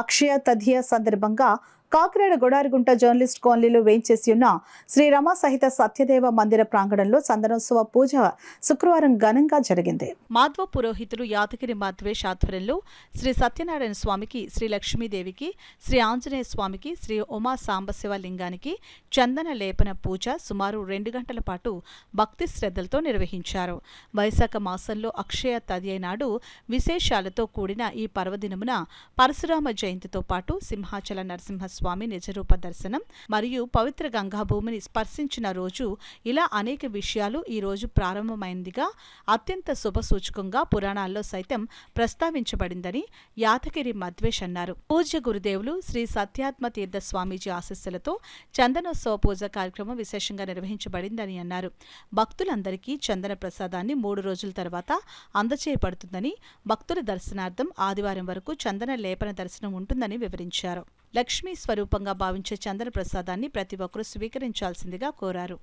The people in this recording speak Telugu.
అక్షయ తదియ సందర్భంగా కాకినాడ గొడారిగుంట జర్నలిస్ట్ కాలనీలో వేంచేసి ఉన్న శ్రీ రమ సహిత సత్యదేవ మందిర ప్రాంగణంలో చందనోత్సవ పూజ శుక్రవారం ఘనంగా జరిగింది. మాధ్వ పురోహితులు యాదగిరి మాధ్వేష్ ఆధ్వర్యంలో శ్రీ సత్యనారాయణ స్వామికి, శ్రీ లక్ష్మీదేవికి, శ్రీ ఆంజనేయ స్వామికి, శ్రీ ఉమా సాంబశివ లింగానికి చందన లేపన పూజ సుమారు 2 గంటల పాటు భక్తి శ్రద్ధలతో నిర్వహించారు. వైశాఖ మాసంలో అక్షయ తదియ నాడు విశేషాలతో కూడిన ఈ పర్వదినమున పరశురామ జయంతితో పాటు సింహాచల నరసింహ స్వామి నిజరూప దర్శనం మరియు పవిత్ర గంగాభూమిని స్పర్శించిన రోజు, ఇలా అనేక విషయాలు ఈ రోజు ప్రారంభమైందిగా అత్యంత శుభసూచకంగా పురాణాల్లో సైతం ప్రస్తావించబడిందని యాదగిరి మధ్వేష్ అన్నారు. పూజ్య గురుదేవులు శ్రీ సత్యాత్మ తీర్థ స్వామీజీ ఆశీస్సులతో చందనోత్సవ పూజ కార్యక్రమం విశేషంగా నిర్వహించబడిందని అన్నారు. భక్తులందరికీ చందన ప్రసాదాన్ని 3 రోజుల తర్వాత అందచేయబడుతుందని, భక్తుల దర్శనార్థం ఆదివారం వరకు చందన లేపన దర్శనం ఉంటుందని వివరించారు. లక్ష్మీ స్వరూపంగా భావించే చందన ప్రసాదాన్ని ప్రతి ఒక్కరూ స్వీకరించాల్సిందిగా కోరారు.